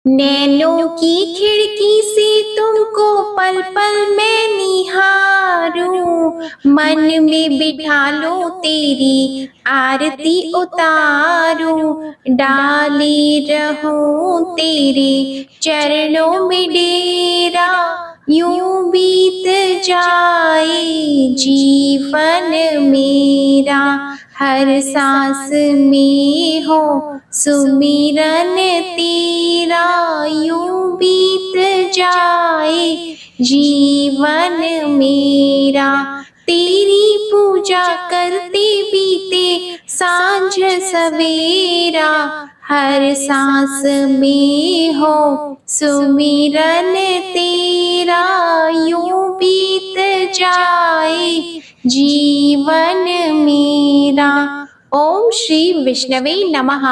नैनों की खिड़की से तुमको पल पल मैं निहारूं, मन में बिठा लो तेरी आरती उतारूं, डाले रहूं तेरे चरणों में डेरा, यूं बीत जाए जीवन मेरा, हर सांस में हो सुमिरन तेरा, यूं बीत जाए जीवन मेरा, तेरी पूजा करते बीते सांझ सवेरा, हर सांस में हो सुमिरन तेरा, यूं बीत जाए जीवन मेरा। ओम श्री विष्णवे नमः।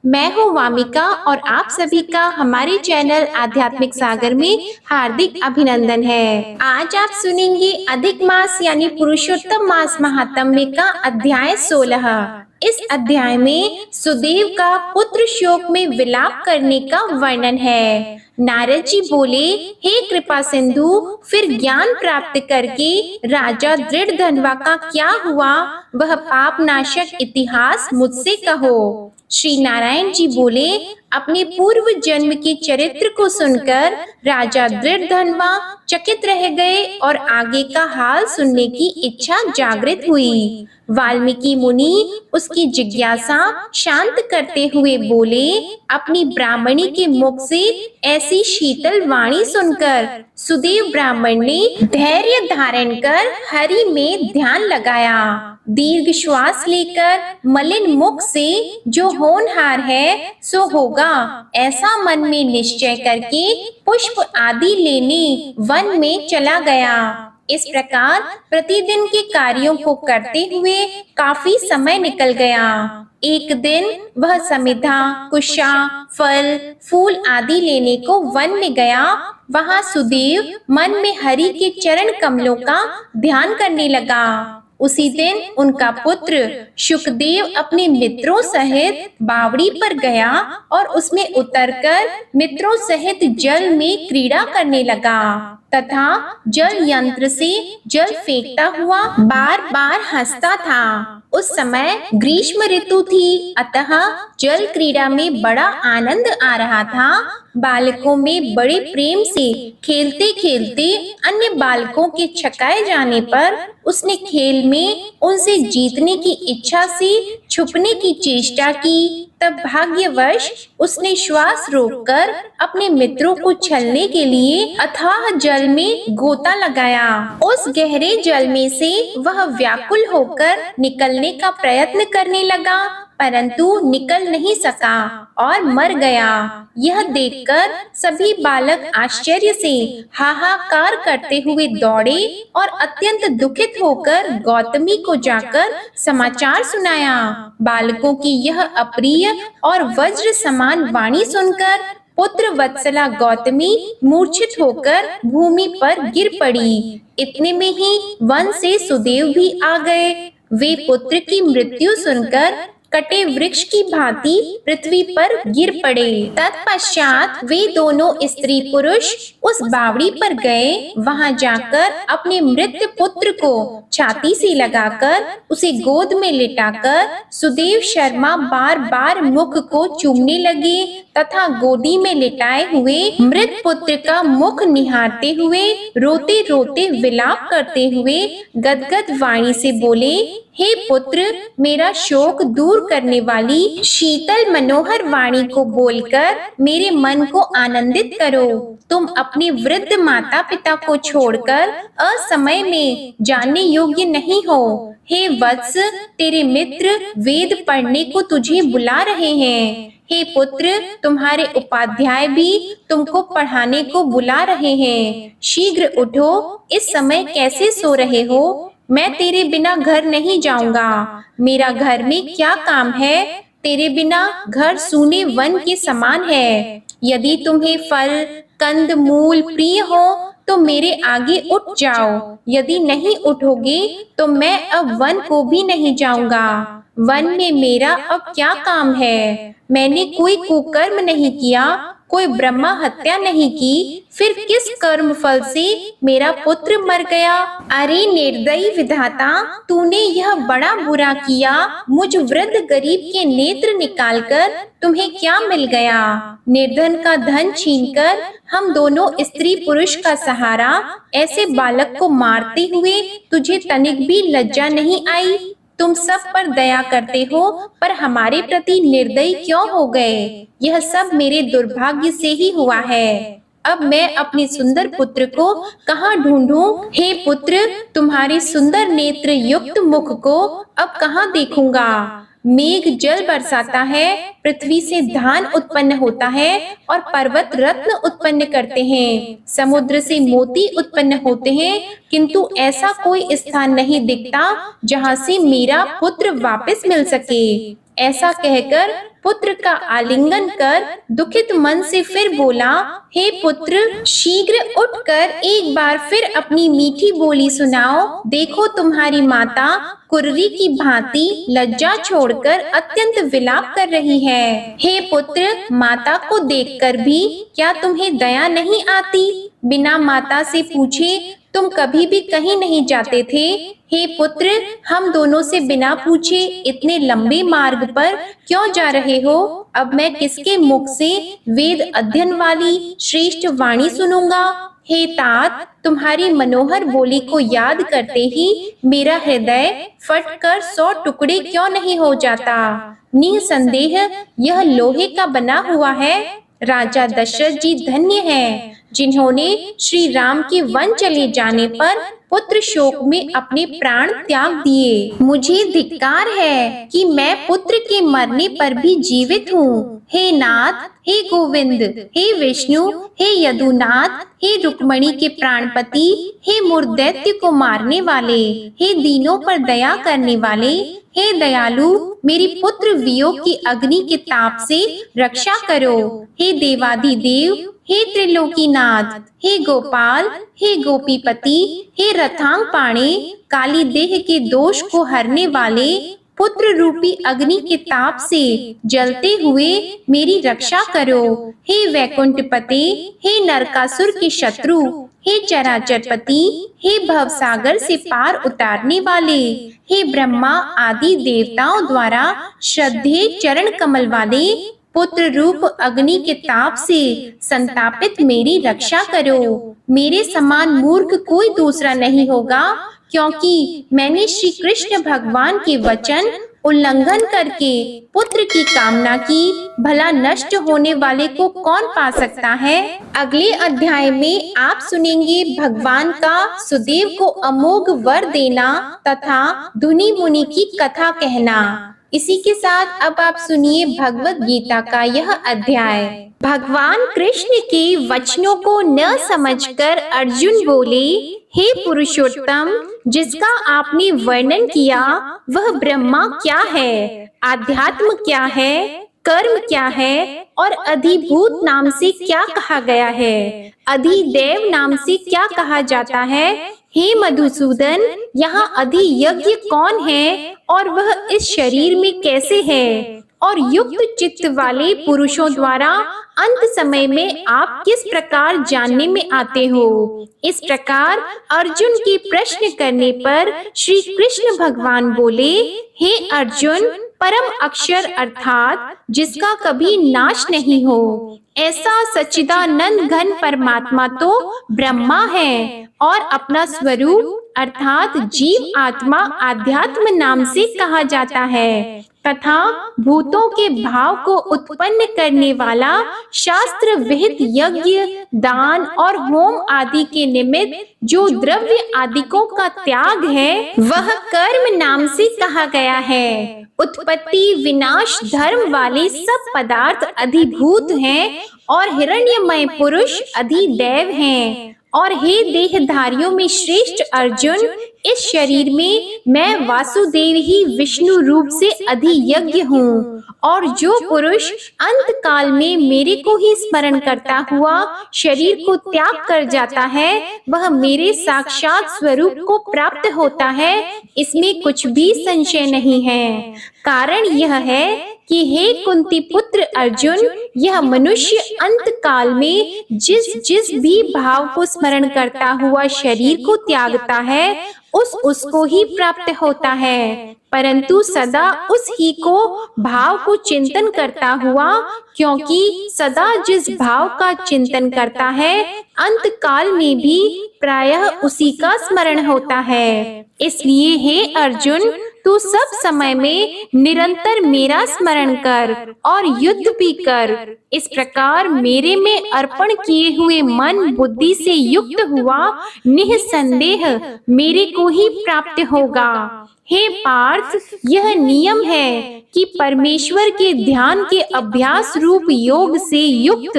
मैं हूँ वामिका और आप सभी का हमारे चैनल आध्यात्मिक सागर में हार्दिक अभिनंदन है। आज आप सुनेंगे अधिक मास यानी पुरुषोत्तम मास महात्म्य का अध्याय 16। इस अध्याय में सुदेव का पुत्र शोक में विलाप करने का वर्णन है। नारद जी बोले, हे कृपा सिंधु, फिर ज्ञान प्राप्त करके राजा दृढ़धनवा का क्या हुआ, वह पाप नाशक इतिहास मुझसे कहो। श्री नारायण जी बोले, अपने पूर्व जन्म के चरित्र को सुनकर राजा दृढ़धनवा चकित रह गए और आगे का हाल सुनने की इच्छा जागृत हुई। वाल्मीकि मुनि उसकी जिज्ञासा शांत करते हुए बोले, अपनी ब्राह्मणी के मुख से ऐसी शीतल वाणी सुनकर सुदेव ब्राह्मण ने धैर्य धारण कर हरि में ध्यान लगाया। दीर्घ श्वास लेकर मलिन मुख से जो होनहार है सो होगा, ऐसा मन में निश्चय करके पुष्प आदि लेने वन में चला गया। इस प्रकार प्रतिदिन के कार्यों को करते हुए काफी समय निकल गया। एक दिन वह समिधा, कुशा, फल, फूल आदि लेने को वन में गया। वहां सुदेव मन में हरि के चरण कमलों का ध्यान करने लगा। उसी दिन उनका पुत्र शुकदेव अपने मित्रों सहित बावड़ी पर गया और उसमें उतरकर मित्रों सहित जल में क्रीड़ा करने लगा तथा जल यंत्र से जल फेंकता हुआ बार बार हंसता था। उस समय ग्रीष्म ऋतु थी, अतः जल क्रीड़ा में बड़ा आनंद आ रहा था। बालकों में बड़े प्रेम से खेलते खेलते अन्य बालकों के छकाए जाने पर उसने खेल में उनसे जीतने की इच्छा से छुपने की चेष्टा की। तब भाग्यवश उसने श्वास रोककर अपने मित्रों को छलने के लिए अथाह जल में गोता लगाया। उस गहरे जल में से वह व्याकुल होकर निकलने का प्रयत्न करने लगा, परंतु निकल नहीं सका और मर गया। यह देखकर सभी बालक आश्चर्य से हाहाकार करते हुए दौड़े और अत्यंत दुखित होकर गौतमी को जाकर समाचार सुनाया। बालकों की यह अप्रिय और वज्र समान वाणी सुनकर पुत्र वत्सला गौतमी मूर्छित होकर भूमि पर गिर पड़ी। इतने में ही वन से सुदेव भी आ गए। वे पुत्र की मृत्यु सुनकर कटे वृक्ष की भांति पृथ्वी पर गिर पड़े। तत्पश्चात वे दोनों स्त्री पुरुष उस बावड़ी पर गए। वहां जाकर अपने मृत पुत्र को छाती से लगाकर उसे गोद में लिटाकर सुदेव शर्मा बार बार मुख को चूमने लगे तथा गोदी में लिटाए हुए मृत पुत्र का मुख निहारते हुए रोते रोते विलाप करते हुए गदगद वाणी से बोले, हे पुत्र, मेरा शोक दूर करने वाली शीतल मनोहर वाणी को बोलकर मेरे मन को आनंदित करो। तुम अपने वृद्ध माता पिता को छोड़कर असमय में जानने योग्य नहीं हो। हे वत्स, तेरे मित्र वेद पढ़ने को तुझे बुला रहे हैं। हे पुत्र, तुम्हारे उपाध्याय भी तुमको पढ़ाने को बुला रहे हैं। शीघ्र उठो, इस समय कैसे सो रहे हो? मैं तेरे बिना घर नहीं जाऊंगा। मेरा घर में क्या काम है? तेरे बिना घर सूने वन के समान है। यदि तुम्हें फल, कंद मूल प्रिय हो तो मेरे आगे उठ जाओ। यदि नहीं उठोगे तो मैं अब वन को भी नहीं जाऊंगा। वन में मेरा अब क्या काम है? मैंने कोई कुकर्म नहीं किया, कोई ब्रह्मा हत्या नहीं की, फिर किस कर्म फल से मेरा पुत्र मर गया? अरे निर्दयी विधाता, तूने यह बड़ा बुरा किया। मुझ वृद्ध गरीब के नेत्र निकालकर तुम्हें क्या मिल गया? निर्धन का धन छीनकर हम दोनों स्त्री पुरुष का सहारा ऐसे बालक को मारते हुए तुझे तनिक भी लज्जा नहीं आई? तुम सब पर दया करते हो, पर हमारे प्रति निर्दयी क्यों हो गए? यह सब मेरे दुर्भाग्य से ही हुआ है। अब मैं अपने सुंदर पुत्र को कहाँ ढूंढूं? हे पुत्र, तुम्हारे सुंदर नेत्र युक्त मुख को अब कहाँ देखूंगा? मेघ जल बरसाता है, पृथ्वी से धान उत्पन्न होता है और पर्वत रत्न उत्पन्न करते हैं। समुद्र से मोती उत्पन्न होते हैं, किंतु ऐसा कोई स्थान नहीं दिखता जहाँ से मेरा पुत्र वापस मिल सके। ऐसा कहकर पुत्र का आलिंगन कर दुखित मन से फिर बोला, हे पुत्र, शीघ्र उठकर एक बार फिर अपनी मीठी बोली सुनाओ। देखो तुम्हारी माता कुर्री की भांति लज्जा छोड़कर अत्यंत विलाप कर रही है। हे पुत्र, माता को देखकर भी क्या तुम्हें दया नहीं आती? बिना माता से पूछे तुम कभी भी कहीं नहीं जाते थे। हे पुत्र, हम दोनों से बिना पूछे इतने लंबे मार्ग पर क्यों जा रहे हो? अब मैं किसके मुख से वेद अध्ययन वाली श्रेष्ठ वाणी सुनूंगा? हे तात, तुम्हारी मनोहर बोली को याद करते ही मेरा हृदय फटकर 100 टुकड़े क्यों नहीं हो जाता? निसंदेह यह लोहे का बना हुआ है। राजा दशरथ जी धन्य हैं, जिन्होंने श्री राम के वन चले जाने पर पुत्र शोक में अपने प्राण त्याग दिए। मुझे धिक्कार है कि मैं पुत्र के मरने पर भी जीवित हूँ। हे नाथ, हे गोविंद, हे विष्णु, हे यदुनाथ, हे रुक्मणी के प्राणपति, हे मूर्दैत्य को मारने वाले, हे दीनों पर दया करने वाले, हे दयालु, मेरी पुत्र वियोग की अग्नि के ताप से रक्षा करो। हे देवाधिदेव, हे त्रिलोकीनाथ, हे गोपाल, हे गोपीपति, हे रथांग पाणे, काली देह के दोष को हरने वाले, पुत्र रूपी अग्नि के ताप से जलते हुए मेरी रक्षा करो। हे वैकुंठपते, हे नरकासुर के शत्रु, हे चराचरपति, हे भवसागर से पार उतारने वाले, हे ब्रह्मा आदि देवताओं द्वारा श्रद्धेय चरण कमल वाले, पुत्र रूप अग्नि के ताप से संतापित मेरी रक्षा करो। मेरे समान मूर्ख कोई दूसरा नहीं होगा, क्योंकि मैंने श्री कृष्ण भगवान के वचन उल्लंघन करके पुत्र की कामना की। भला नष्ट होने वाले को कौन पा सकता है? अगले अध्याय में आप सुनेंगे भगवान का सुदेव को अमोघ वर देना तथा धुनि मुनि की कथा कहना। इसी के साथ अब आप सुनिए भगवत गीता का यह अध्याय। भगवान कृष्ण के वचनों को न समझकर अर्जुन बोले, हे पुरुषोत्तम, जिसका आपने वर्णन किया वह ब्रह्मा क्या है, आध्यात्म क्या है, कर्म क्या है और अधिभूत नाम से क्या कहा गया है, अधिदेव नाम से क्या कहा जाता है? हे मधुसूदन, यहाँ अधियज्ञ कौन है और वह इस शरीर में कैसे है? और युक्त चित्त वाले पुरुषों द्वारा अंत समय में आप किस प्रकार जानने में आते हो? इस प्रकार अर्जुन के प्रश्न करने पर श्री कृष्ण भगवान बोले, हे अर्जुन, परम अक्षर अर्थात जिसका कभी नाश नहीं हो, ऐसा सच्चिदानंद घन परमात्मा तो ब्रह्मा है और अपना स्वरूप अर्थात जीव आत्मा आध्यात्म नाम से कहा जाता है, तथा भूतों के भाव को उत्पन्न करने वाला शास्त्र विहित यज्ञ, दान और होम आदि के निमित्त जो द्रव्य आदिकों का त्याग है वह कर्म नाम से कहा गया है। उत्पत्ति विनाश धर्म वाले सब पदार्थ अधिभूत हैं और हिरण्यमय पुरुष अधिदैव हैं। और हे देहधारियों में श्रेष्ठ अर्जुन, इस शरीर में मैं वासुदेव ही विष्णु रूप से अधियज्ञ हूँ। और जो पुरुष अंत काल में मेरे को ही स्मरण करता हुआ शरीर को त्याग कर जाता है वह मेरे साक्षात स्वरूप को प्राप्त होता है, इसमें कुछ भी संशय नहीं है। कारण यह है कि हे कुंती पुत्र अर्जुन, यह मनुष्य अंत काल में जिस जिस भी भाव को स्मरण करता हुआ शरीर को त्यागता है, उसको ही प्राप्त होता है, परंतु सदा उस ही को भाव को चिंतन करता हुआ, क्योंकि सदा जिस भाव का चिंतन करता है अंत काल में भी प्रायः उसी का स्मरण होता है। इसलिए हे अर्जुन, तू सब समय में निरंतर मेरा स्मरण कर और युद्ध भी कर। इस प्रकार मेरे में अर्पण किए हुए मन बुद्धि से युक्त हुआ निःसंदेह मेरे को ही प्राप्त होगा। हे पार्थ, यह नियम है कि परमेश्वर के ध्यान के अभ्यास रूप योग से युक्त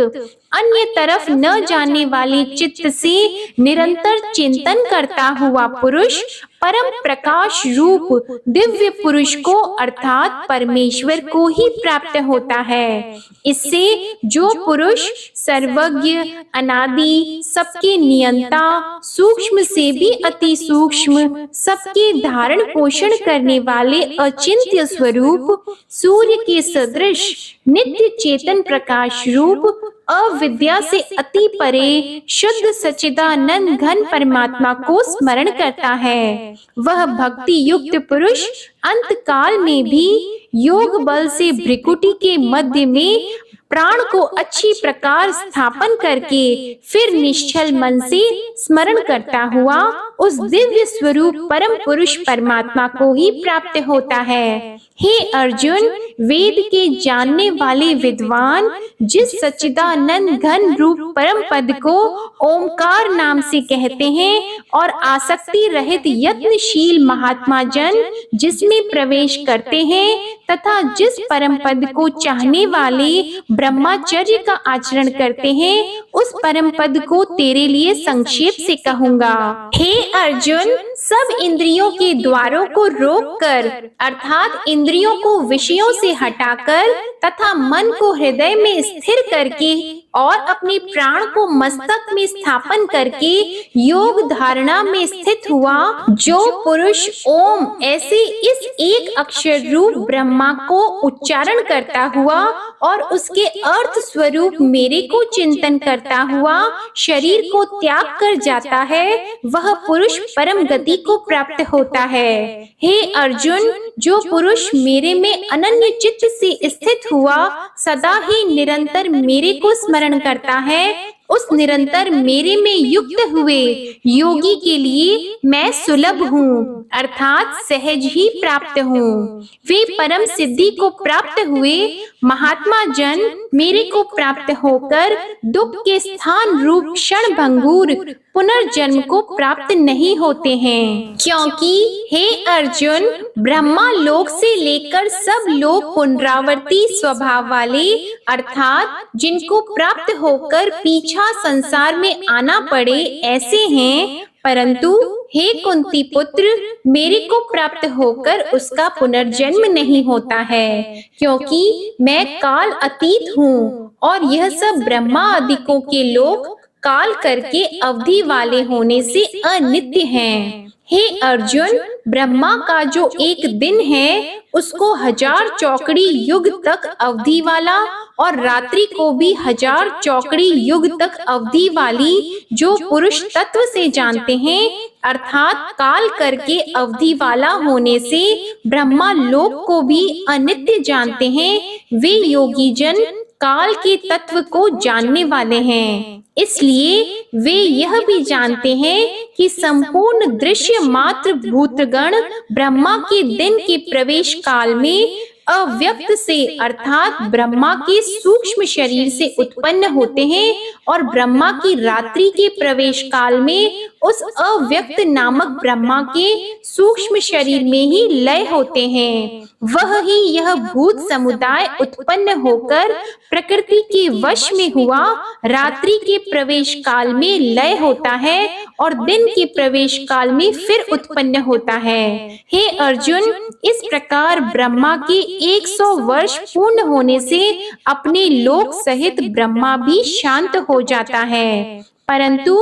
अन्य तरफ न जाने वाले चित्त से निरंतर चिंतन करता हुआ पुरुष परम प्रकाश रूप दिव्य पुरुष को अर्थात परमेश्वर को ही प्राप्त होता है। इससे जो पुरुष सर्वज्ञ, अनादि, सबके नियंता, सूक्ष्म से भी अति सूक्ष्म, सबके धारण पोषण करने वाले अचिंत्य स्वरूप, सूर्य के सदृश नित्य चेतन प्रकाश रूप, अविद्या से अति परे शुद्ध सच्चिदानंद घन परमात्मा को स्मरण करता है, वह भक्ति युक्त पुरुष अंत काल में भी योग बल से भ्रिकुटी के मध्य में प्राण को अच्छी प्रकार स्थापन करके फिर निश्चल मन से स्मरण करता हुआ उस दिव्य स्वरूप परम पुरुष परमात्मा को ही प्राप्त होता है। हे अर्जुन, वेद के जानने वाले विद्वान जिस सच्चिदानंद घन रूप परम पद को ओमकार नाम से कहते हैं और आसक्ति रहित यत्नशील महात्मा जन जिसमें प्रवेश करते हैं तथा जिस परम पद को चाहने वाले ब्रह्मचर्य का आचरण करते हैं, उस परम पद को तेरे लिए संक्षेप से कहूँगा। हे अर्जुन, सब इंद्रियों के द्वारों को रोककर अर्थात इंद्रियों को विषयों से हटाकर तथा मन को हृदय में स्थिर करके और अपने प्राण को मस्तक में स्थापन करके योग धारणा में स्थित हुआ जो पुरुष ओम ऐसे इस एक अक्षर रूप ब्रह्मा को उच्चारण करता हुआ और उसके अर्थ स्वरूप मेरे को चिंतन करता हुआ शरीर को त्याग कर जाता है, वह पुरुष परम गति को प्राप्त होता है। हे अर्जुन, जो पुरुष मेरे में अनन्य चित्त से स्थित हुआ सदा ही निरंतर मेरे को स्मरण करता है, उस निरंतर मेरे में युक्त हुए योगी के लिए मैं सुलभ हूँ अर्थात सहज ही प्राप्त हूँ। वे परम सिद्धि को प्राप्त हुए महात्मा जन मेरे को प्राप्त होकर दुख के स्थान रूप क्षण भंगुर पुनर्जन्म को प्राप्त नहीं होते हैं, क्योंकि हे अर्जुन, ब्रह्मा लोक से लेकर सब लोग पुनरावर्ती स्वभाव वाले अर्थात जिनको प्राप्त होकर पीछा संसार में आना पड़े ऐसे हैं, परंतु हे कुंती पुत्र, मेरे को प्राप्त होकर उसका पुनर्जन्म नहीं होता है, क्योंकि मैं काल अतीत हूँ और यह सब ब्रह्मा आदिकों के लोग काल करके अवधि वाले होने से अनित्य हैं। हे अर्जुन, ब्रह्मा का जो एक दिन है उसको 1000 चौकड़ी युग तक अवधि वाला और रात्रि को भी 1000 चौकड़ी युग तक अवधि वाली जो पुरुष तत्व से जानते हैं अर्थात काल करके अवधि वाला होने से ब्रह्मा लोक को भी अनित्य जानते हैं, वे योगी जन काल के तत्व को जानने वाले हैं। इसलिए वे यह भी जानते हैं कि संपूर्ण दृश्य मात्र भूतगण ब्रह्मा के दिन के प्रवेश काल में अव्यक्त से अर्थात ब्रह्मा के सूक्ष्म शरीर से उत्पन्न होते हैं और ब्रह्मा की रात्रि के प्रवेश काल में उस अव्यक्त नामक ब्रह्मा के सूक्ष्म शरीर में ही लय होते हैं। वह ही यह भूत समुदाय उत्पन्न होकर प्रकृति के वश में हुआ रात्रि के प्रवेश काल में लय होता है और दिन के प्रवेश काल में फिर उत्पन्न होता है। हे अर्जुन, इस प्रकार ब्रह्मा के 100 वर्ष पूर्ण होने से अपने लोक सहित ब्रह्मा भी शांत हो जाता है, परंतु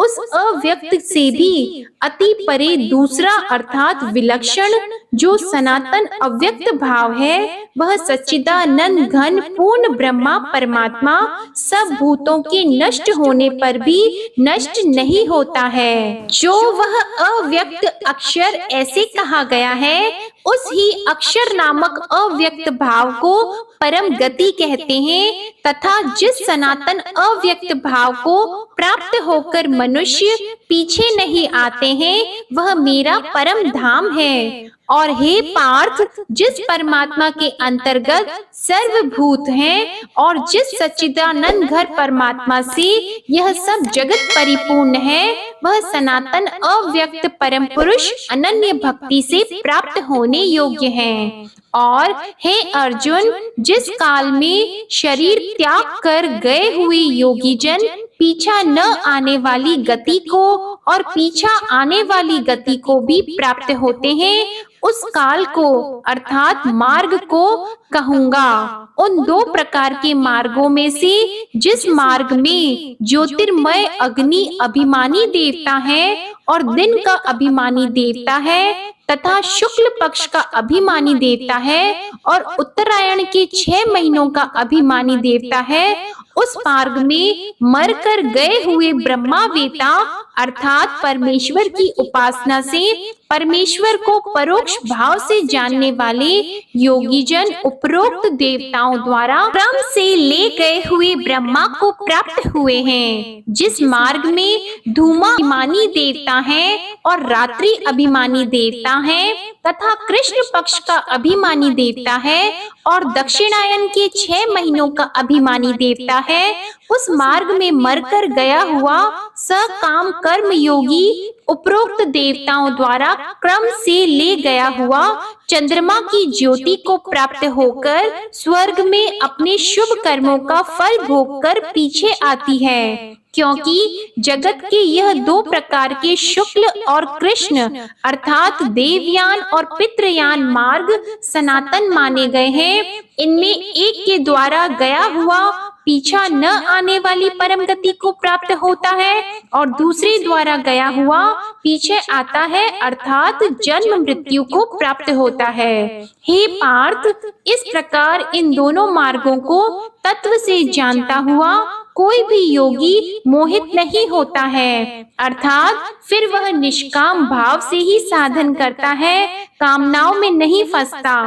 उस अव्यक्त से भी अति परे दूसरा अर्थात विलक्षण जो सनातन अव्यक्त भाव है, वह सच्चिदानंद घन पूर्ण ब्रह्मा परमात्मा सब भूतों के नष्ट होने पर भी नष्ट नहीं होता है। जो वह अव्यक्त अक्षर ऐसे कहा गया है, उस ही अक्षर नामक अव्यक्त भाव को परम गति कहते हैं, तथा जिस सनातन अव्यक्त भाव को प्राप्त होकर मनुष्य पीछे नहीं आते हैं, वह मेरा परम धाम है। और हे पार्थ, जिस परमात्मा के अंतर्गत सर्वभूत हैं और जिस सच्चिदानंद घर परमात्मा से यह सब जगत परिपूर्ण है, वह सनातन अव्यक्त परम पुरुष अनन्य भक्ति से प्राप्त होने योग्य हैं। और हे अर्जुन, जिस काल में शरीर त्याग कर गए हुए योगी जन पीछा न आने वाली गति को और पीछा आने वाली गति को भी प्राप्त होते हैं, उस काल को अर्थात मार्ग को कहूंगा। उन दो प्रकार के मार्गों में से जिस मार्ग में ज्योतिर्मय अग्नि अभिमानी देवता है और दिन का अभिमानी देवता है तथा शुक्ल पक्ष का अभिमानी देवता है और उत्तरायण के 6 महीनों का अभिमानी देवता है, उस मार्ग में मरकर गए हुए ब्रह्मावेता अर्थात परमेश्वर की उपासना से परमेश्वर को परोक्ष भाव से जानने वाले योगी जन उपरोक्त देवताओं द्वारा क्रम से ले गए हुए ब्रह्मा को प्राप्त हुए हैं। जिस मार्ग में धूमा अभिमानी देवता है और रात्रि अभिमानी देवता है तथा कृष्ण पक्ष का अभिमानी देवता है और दक्षिणायन के 6 महीनों का अभिमानी देवता है, उस मार्ग में मरकर गया हुआ सकाम कर्म योगी उपरोक्त देवताओं द्वारा क्रम से ले गया हुआ चंद्रमा की ज्योति को प्राप्त होकर स्वर्ग में अपने शुभ कर्मों का फल भोगकर पीछे आती है। क्योंकि जगत के यह 2 प्रकार के शुक्ल और कृष्ण अर्थात देवयान और पितृयान मार्ग सनातन माने गए हैं, इनमें एक के द्वारा गया हुआ पीछा न आने वाली परम गति को प्राप्त होता है और दूसरे द्वारा गया हुआ पीछे आता है अर्थात जन्म मृत्यु को प्राप्त होता है। हे पार्थ, इस प्रकार इन दोनों मार्गों को तत्व से जानता हुआ कोई भी योगी मोहित नहीं होता है, अर्थात फिर वह निष्काम भाव से ही साधन करता है, कामनाओं में नहीं फंसता।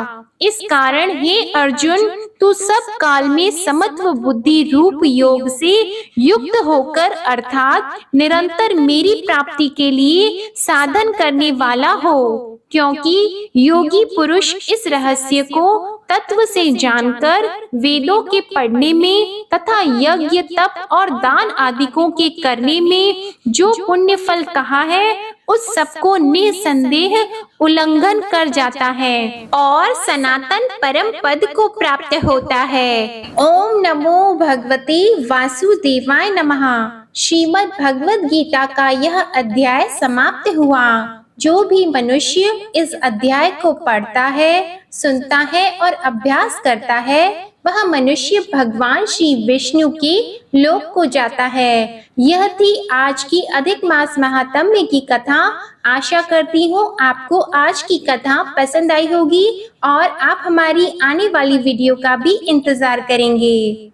इस कारण हे अर्जुन, तू सब काल में समत्व बुद्धि रूप योग से युक्त होकर अर्थात निरंतर मेरी प्राप्ति के लिए साधन करने वाला हो। क्योंकि योगी पुरुष इस रहस्य को तत्व से जानकर वेदों के पढ़ने में तथा यज्ञ तप और दान आदिकों के करने में जो पुण्य फल कहा है, उस सबको निसंदेह उल्लंघन कर जाता है और सनातन परम पद को प्राप्त होता है। ओम नमो भगवते वासुदेवाय नमः। श्रीमद् भगवद गीता का यह अध्याय समाप्त हुआ। जो भी मनुष्य इस अध्याय को पढ़ता है, सुनता है और अभ्यास करता है, वह मनुष्य भगवान श्री विष्णु के लोक को जाता है। यह थी आज की अधिक मास महात्म्य की कथा। आशा करती हूँ आपको आज की कथा पसंद आई होगी और आप हमारी आने वाली वीडियो का भी इंतजार करेंगे।